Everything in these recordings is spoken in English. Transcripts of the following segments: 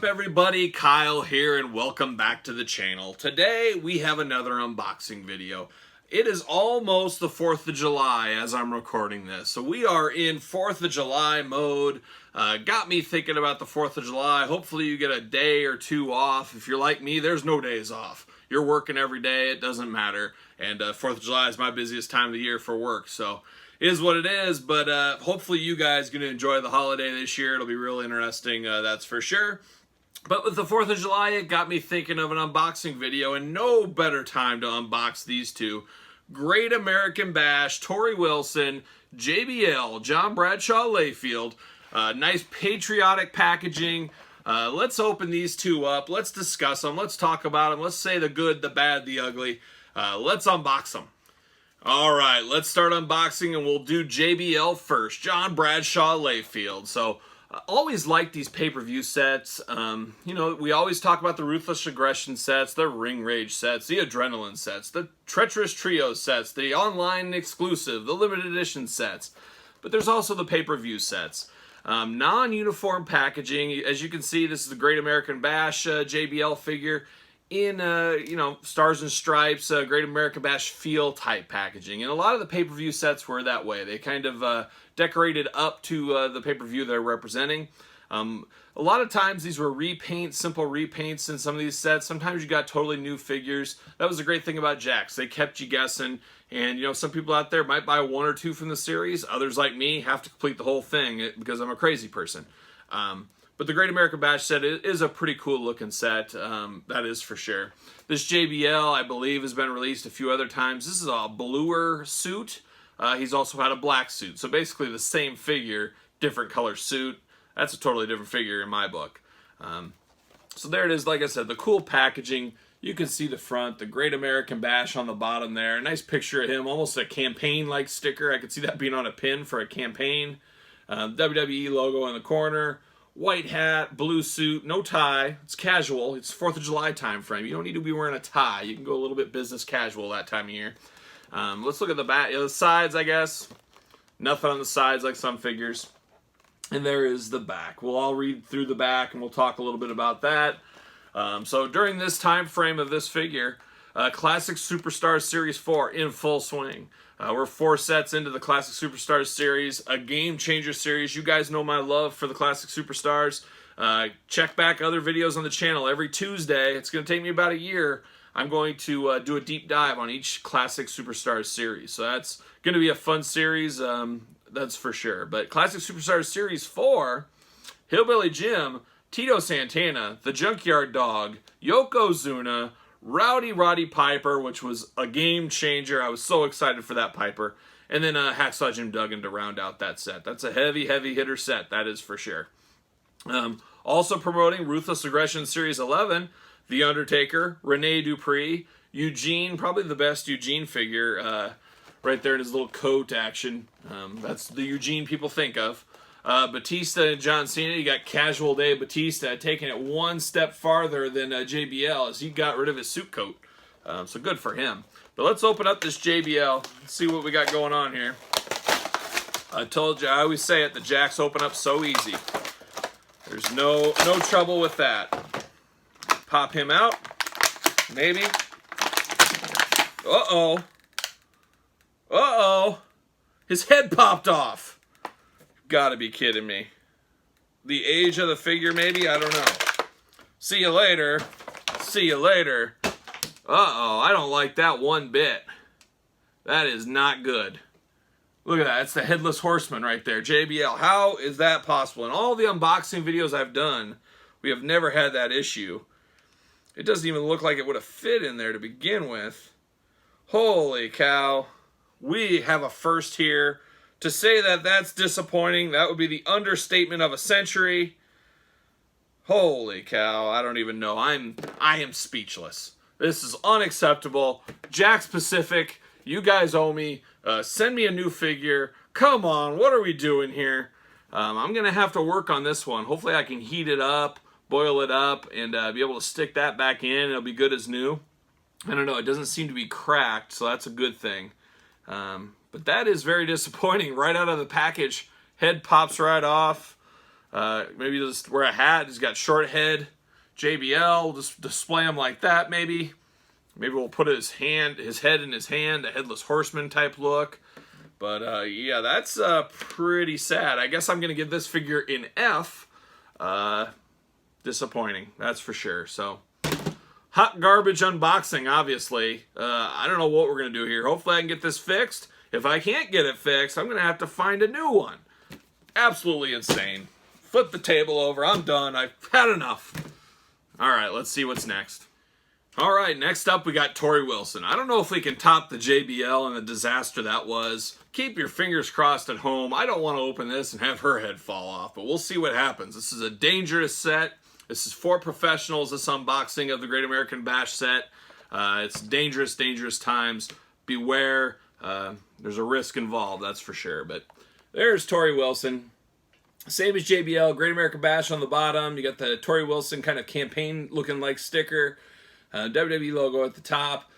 everybody? Kyle here and welcome back to the channel. Today we have another unboxing video. It is almost the 4th of July as I'm recording this. So we are in 4th of July mode. Got me thinking about the 4th of July. Hopefully you get a day or two off. If you're like me, there's no days off. You're working every day, it doesn't matter. And 4th of July is my busiest time of the year for work. So it is what it is, but hopefully you guys are going to enjoy the holiday this year. It'll be real interesting, that's for sure. But with the 4th of July, it got me thinking of an unboxing video, and no better time to unbox these two. Great American Bash, Torrie Wilson, JBL, John Bradshaw Layfield. Nice patriotic packaging. Let's open these two up. Let's discuss them. Let's talk about them. Let's say the good, the bad, the ugly. Let's unbox them. All right, let's start unboxing, and we'll do JBL first. John Bradshaw Layfield. So, always like these pay-per-view sets. You know, we always talk about the Ruthless Aggression sets, the Ring Rage sets, the Adrenaline sets, the Treacherous Trio sets, the online exclusive, the limited edition sets. But there's also the pay-per-view sets. Non-uniform packaging. As you can see, this is the Great American Bash JBL figure in, you know, Stars and Stripes, Great American Bash feel type packaging. And a lot of the pay-per-view sets were that way. They kind of decorated up to the pay-per-view they're representing. A lot of times these were repaints, simple repaints in some of these sets. Sometimes you got totally new figures. That was the great thing about Jakks. They kept you guessing. And, you know, some people out there might buy one or two from the series. Others, like me, have to complete the whole thing because I'm a crazy person. But the Great American Bash set is a pretty cool looking set, that is for sure. This JBL, I believe, has been released a few other times. This is a bluer suit. He's also had a black suit. So basically the same figure, different color suit. That's a totally different figure in my book. So there it is, like I said, the cool packaging. You can see the front, the Great American Bash on the bottom there. Nice picture of him, almost a campaign-like sticker. I could see that being on a pin for a campaign. WWE logo in the corner. White hat, blue suit, no tie. It's casual. It's 4th of July time frame. You don't need to be wearing a tie. You can go a little bit business casual that time of year. Let's look at the back, the sides, I guess. Nothing on the sides like some figures. And there is the back. We'll all read through the back and we'll talk a little bit about that. So during this time frame of this figure, Classic Superstars Series 4 in full swing. We're 4 sets into the Classic Superstars series, a game changer series. You guys know my love for the Classic Superstars. Check back other videos on the channel every Tuesday. It's going to take me about a year. I'm going to do a deep dive on each Classic Superstars series. So that's going to be a fun series, that's for sure. But Classic Superstars Series 4, Hillbilly Jim, Tito Santana, The Junkyard Dog, Yokozuna, Rowdy Roddy Piper, which was a game changer. I was so excited for that Piper. And then Hacksaw Jim Duggan to round out that set. That's a heavy, heavy hitter set, that is for sure. Also promoting Ruthless Aggression Series 11, The Undertaker, Rene Dupree, Eugene, probably the best Eugene figure right there in his little coat action. That's the Eugene people think of. Batista and John Cena. You got Casual Day Batista taking it one step farther than JBL as he got rid of his suit coat. So good for him. But let's open up this JBL and see what we got going on here. I told you, I always say it, the Jakks open up so easy. There's no trouble with that. Pop him out. Maybe. Uh-oh. Uh-oh. His head popped off. Gotta be kidding me. The age of the figure, maybe? I don't know. See you later. See you later. Uh-oh, I don't like that one bit. That is not good. Look at that. It's the Headless Horseman right there. JBL. How is that possible? In all the unboxing videos I've done, we have never had that issue. It doesn't even look like it would have fit in there to begin with. Holy cow. We have a first here. To say that that's disappointing, that would be the understatement of a century. Holy cow, I don't even know. I am speechless. This is unacceptable. Jakks Pacific, you guys owe me. Send me a new figure. Come on, what are we doing here? I'm going to have to work on this one. Hopefully I can heat it up, boil it up, and be able to stick that back in. It'll be good as new. I don't know, it doesn't seem to be cracked, so that's a good thing. But that is very disappointing. Right out of the package, head pops right off. Maybe just wear a hat. He's got short head. JBL, we'll just display him like that maybe. Maybe we'll put his head in his hand, a headless horseman type look. But yeah, that's pretty sad. I guess I'm going to give this figure an F. Disappointing, that's for sure. So, hot garbage unboxing, obviously. I don't know what we're going to do here. Hopefully I can get this fixed. If I can't get it fixed, I'm going to have to find a new one. Absolutely insane. Flip the table over. I'm done. I've had enough. All right, let's see what's next. All right, next up we got Torrie Wilson. I don't know if we can top the JBL and the disaster that was. Keep your fingers crossed at home. I don't want to open this and have her head fall off, but we'll see what happens. This is a dangerous set. This is for professionals, this unboxing of the Great American Bash set. It's dangerous, dangerous times. Beware. There's a risk involved, that's for sure. But there's Torrie Wilson. Same as JBL, Great American Bash on the bottom. You got the Tory Wilson kind of campaign looking like sticker. WWE logo at the top.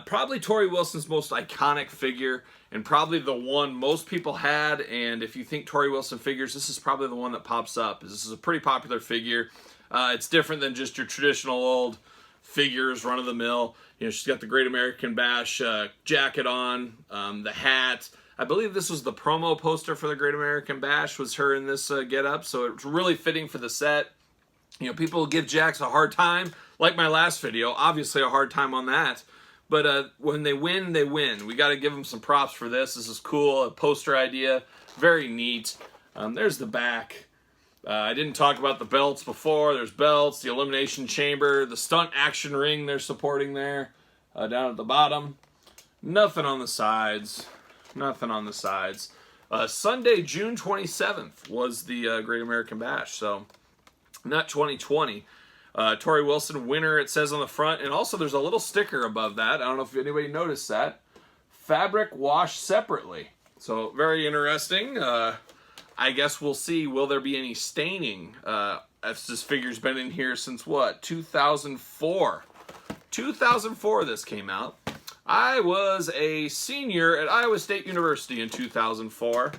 Probably Tory Wilson's most iconic figure and probably the one most people had. And if you think Tory Wilson figures, this is probably the one that pops up. This is a pretty popular figure. It's different than just your traditional old figures, run-of-the-mill. You know, she's got the Great American Bash jacket on, the hat. I believe this was the promo poster for the Great American Bash, was her in this get-up, so it's really fitting for the set. You know, people give Jakks a hard time, like my last video, obviously a hard time on that. But when they win, they win. We got to give them some props for this. This is cool, a poster idea, very neat. There's the back. I didn't talk about the belts before. There's belts, the elimination chamber, the stunt action ring they're supporting there, down at the bottom. Nothing on the sides. Nothing on the sides. Sunday, June 27th was the Great American Bash, so not 2020. Torrie Wilson, winner, it says on the front, and also there's a little sticker above that. I don't know if anybody noticed that. Fabric washed separately. So, very interesting. I guess we'll see, will there be any staining? This figure's been in here since what? 2004. 2004 this came out. I was a senior at Iowa State University in 2004.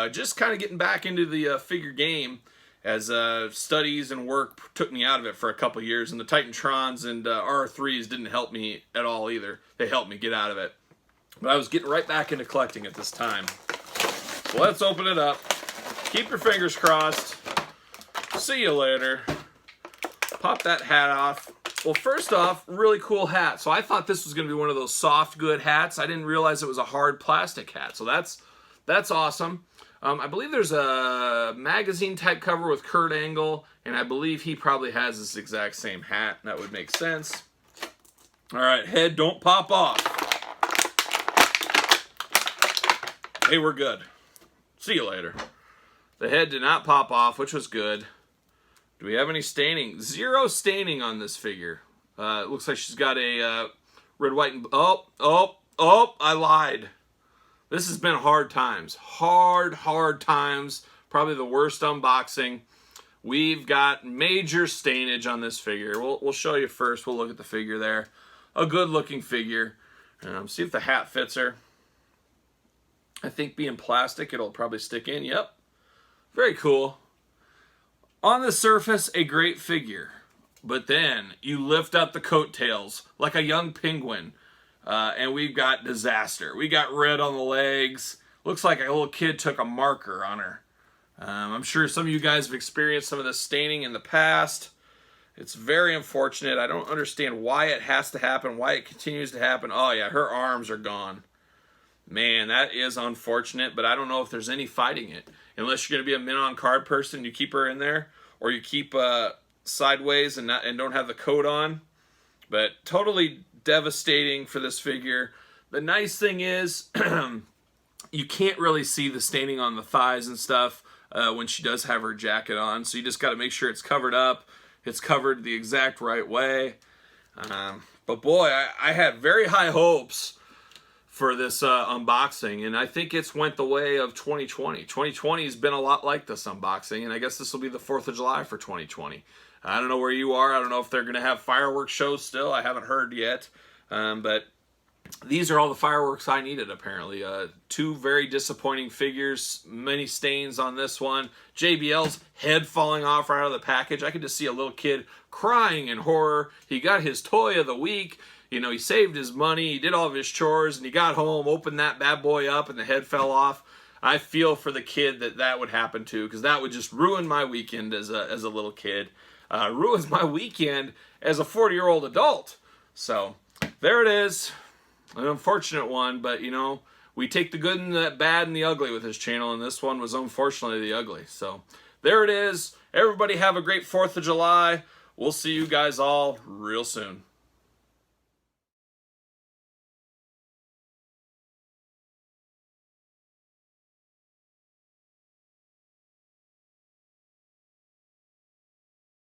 Just kind of getting back into the figure game as studies and work took me out of it for a couple years, and the Titantrons and R3s didn't help me at all either. They helped me get out of it. But I was getting right back into collecting at this time. So let's open it up. Keep your fingers crossed. See you later. Pop that hat off. Well, first off, really cool hat. So I thought this was going to be one of those soft, good hats. I didn't realize it was a hard plastic hat. So that's awesome. I believe there's a magazine type cover with Kurt Angle, and I believe he probably has this exact same hat. That would make sense. All right, head, don't pop off. Hey, we're good. See you later. The head did not pop off, which was good. Do we have any staining? Zero staining on this figure. It looks like she's got a red, white, and... Oh, I lied. This has been hard times. Hard times. Probably the worst unboxing. We've got major stainage on this figure. We'll show you first. We'll look at the figure there. A good-looking figure. See if the hat fits her. I think being plastic, it'll probably stick in. Yep. Very cool. On the surface, a great figure. But then you lift up the coattails like a young penguin. And we've got disaster. We got red on the legs. Looks like a little kid took a marker on her. I'm sure some of you guys have experienced some of this staining in the past. It's very unfortunate. I don't understand why it has to happen, why it continues to happen. Oh yeah, her arms are gone. Man, that is unfortunate, but I don't know if there's any fighting it. Unless you're going to be a min-on-card person, you keep her in there, or you keep sideways and don't have the coat on. But totally devastating for this figure. The nice thing is, you can't really see the staining on the thighs and stuff when she does have her jacket on. So you just got to make sure it's covered up. It's covered the exact right way. But boy, I had very high hopes for this unboxing, and I think it's went the way of 2020. 2020 has been a lot like this unboxing, and I guess this will be the 4th of July for 2020. I don't know where you are. I don't know if they're going to have fireworks shows still. I haven't heard yet. But these are all the fireworks I needed, apparently. Two very disappointing figures, many stains on this one. JBL's head falling off right out of the package. I could just see a little kid crying in horror. He got his toy of the week. You know, he saved his money, he did all of his chores, and he got home, opened that bad boy up, and the head fell off. I feel for the kid that would happen to, because that would just ruin my weekend as a little kid. Ruins my weekend as a 40-year-old adult. So, there it is. An unfortunate one, but, you know, we take the good and the bad and the ugly with this channel, and this one was unfortunately the ugly. So, there it is. Everybody have a great 4th of July. We'll see you guys all real soon.